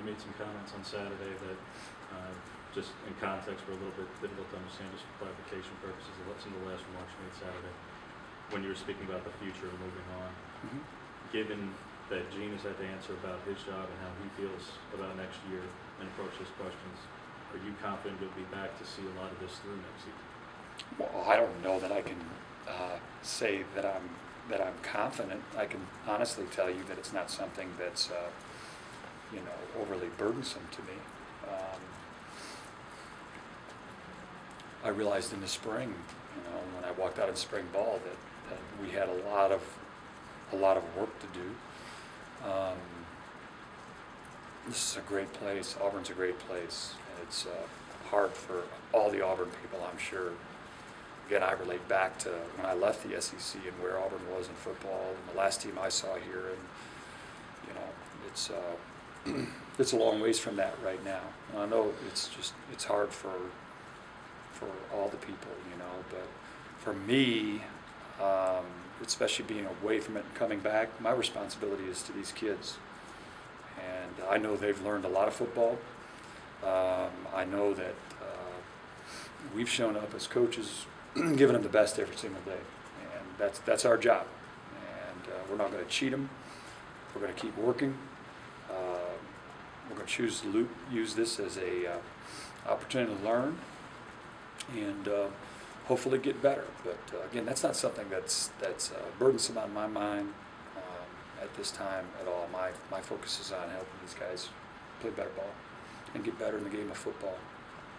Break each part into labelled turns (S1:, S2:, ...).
S1: you made some comments on Saturday that, just in context, were a little bit difficult to understand, just for clarification purposes, some of the last remarks you made Saturday, when you were speaking about the future and moving on.
S2: Mm-hmm.
S1: Given that Gene has had to answer about his job and how he feels about next year and approach his questions, are you confident you'll be back to see a lot of this through next season?
S2: Well, I don't know that I can say that I'm confident. I can honestly tell you that it's not something that's overly burdensome to me. I realized in the spring, when I walked out in spring ball, that we had a lot of work to do. This is a great place. Auburn's a great place. It's hard for all the Auburn people, I'm sure. Again, I relate back to when I left the SEC and where Auburn was in football, and the last team I saw here, and it's a long ways from that right now. And I know it's hard for all the people, but for me, especially being away from it and coming back, my responsibility is to these kids. And I know they've learned a lot of football. I know that we've shown up as coaches, giving them the best every single day, and that's our job. And we're not going to cheat them. We're going to keep working. We're going to choose to use this as a opportunity to learn and hopefully get better. But again, that's not something that's burdensome on my mind at this time at all. My focus is on helping these guys play better ball and get better in the game of football.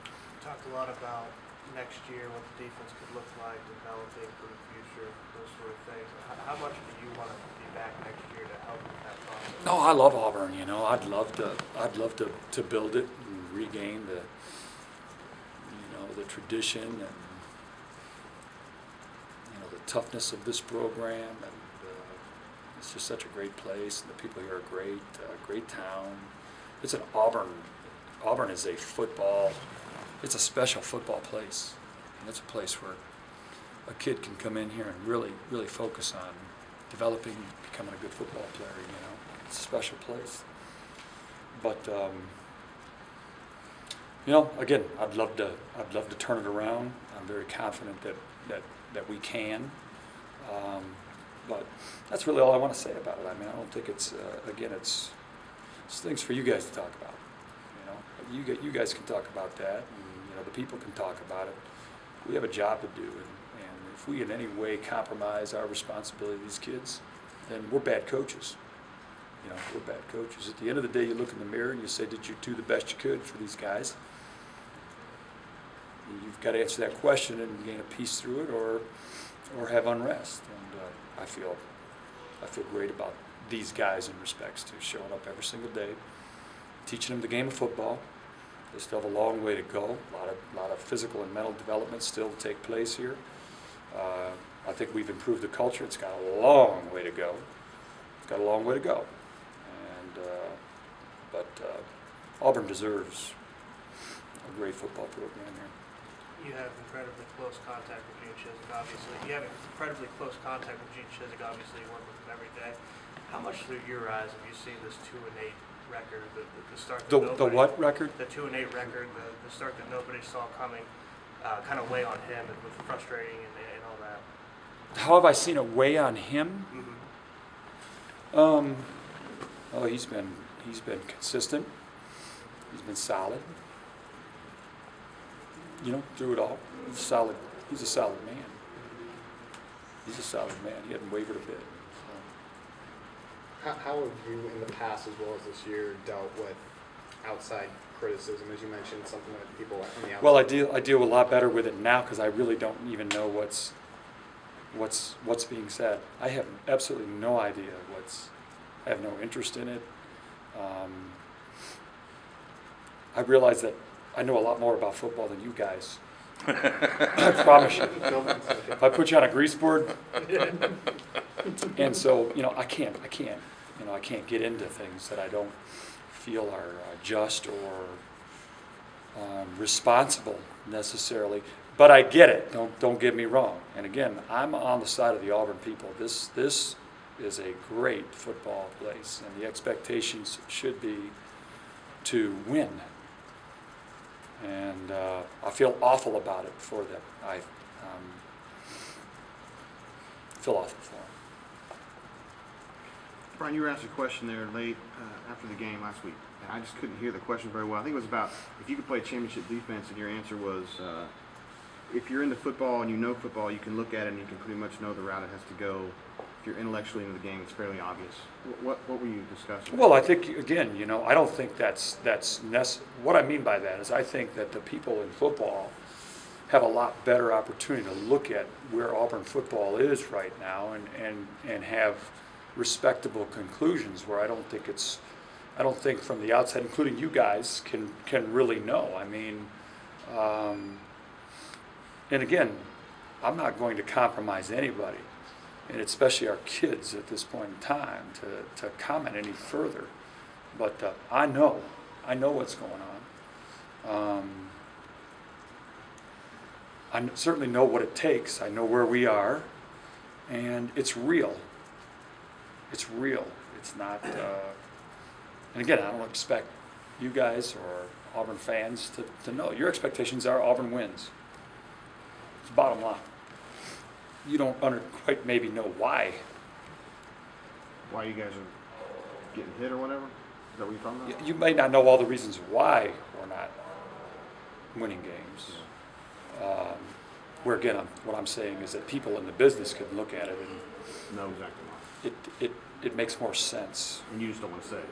S3: You talked a lot about next year, what the defense could look like, developing for the future, those sort of things. How much do you want to be back next year to help with that process?
S2: No, I love Auburn. I'd love to build it and regain the tradition and the toughness of this program, and it's just such a great place, and the people here are great. Great town. It's an Auburn. Auburn is it's a special football place, and it's a place where a kid can come in here and really focus on developing, becoming a good football player. It's a special place. But again, I'd love to turn it around. I'm very confident that we can. But that's really all I want to say about it. I don't think it's it's things for you guys to talk about. You guys can talk about that, and the people can talk about it. We have a job to do, and if we in any way compromise our responsibility to these kids, then we're bad coaches. We're bad coaches. At the end of the day, you look in the mirror and you say, did you do the best you could for these guys? You've got to answer that question and gain a peace through it, or have unrest. And I feel great about these guys in respects to showing up every single day, teaching them the game of football. They still have a long way to go. A lot of physical and mental development still to take place here. I think we've improved the culture. It's got a long way to go. But Auburn deserves a great football program here.
S3: You have incredibly close contact with Gene Chizik, obviously. You work with him every day. How much through your eyes have you seen this 2-8 record, the start that
S2: the what record?
S3: The 2-8 record, the start that nobody saw coming, kind of weigh on him, and with frustrating and all that?
S2: How have I seen it weigh on him?
S3: Mm-hmm.
S2: He's been consistent. He's been solid. Through it all. He's a solid man. He hasn't wavered a bit.
S4: How have you, in the past as well as this year, dealt with outside criticism, as you mentioned, something that people on the outside?
S2: Well, I deal a lot better with it now because I really don't even know what's being said. I have absolutely no idea I have no interest in it. I realize that I know a lot more about football than you guys. I promise you. If I put you on a grease board, and so I can't get into things that I don't feel are just or responsible necessarily. But I get it. Don't get me wrong. And again, I'm on the side of the Auburn people. This is a great football place, and the expectations should be to win. And I feel awful about it for them. I feel awful for them.
S5: Brian, you were asked a question there late after the game last week, and I just couldn't hear the question very well. I think it was about if you could play championship defense, and your answer was if you're into football and you know football, you can look at it and you can pretty much know the route it has to go. If you're intellectually into the game, it's fairly obvious. What were you discussing?
S2: Well, I think, again, you know, I don't think that's what I mean by that is I think that the people in football have a lot better opportunity to look at where Auburn football is right now and have respectable conclusions where I don't think from the outside, including you guys, can really know. I mean, and again, I'm not going to compromise anybody, and especially our kids at this point in time, to comment any further. But I know what's going on. I certainly know what it takes. I know where we are, and it's real. It's real. It's not. And again, I don't expect you guys or Auburn fans to know. Your expectations are Auburn wins. It's the bottom line. You don't quite maybe know why.
S5: Why you guys are getting hit or whatever? Is that what you're talking about?
S2: You may not know all the reasons why we're not winning games. Where again, what I'm saying is that people in the business can look at it and
S5: No, exactly not.
S2: it makes more sense.
S5: And you just don't want to say it.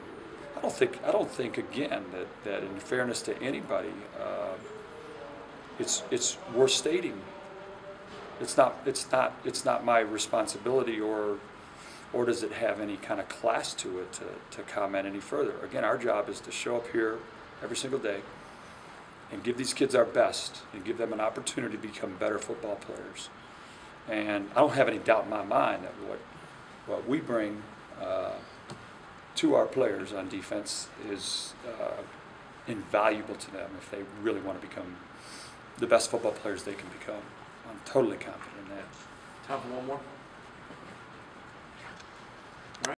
S2: I don't think again that in fairness to anybody, it's worth stating. It's not my responsibility or does it have any kind of class to it to comment any further. Again, our job is to show up here every single day and give these kids our best and give them an opportunity to become better football players. And I don't have any doubt in my mind that what we bring to our players on defense is invaluable to them if they really want to become the best football players they can become. I'm totally confident in that.
S6: Time for one more.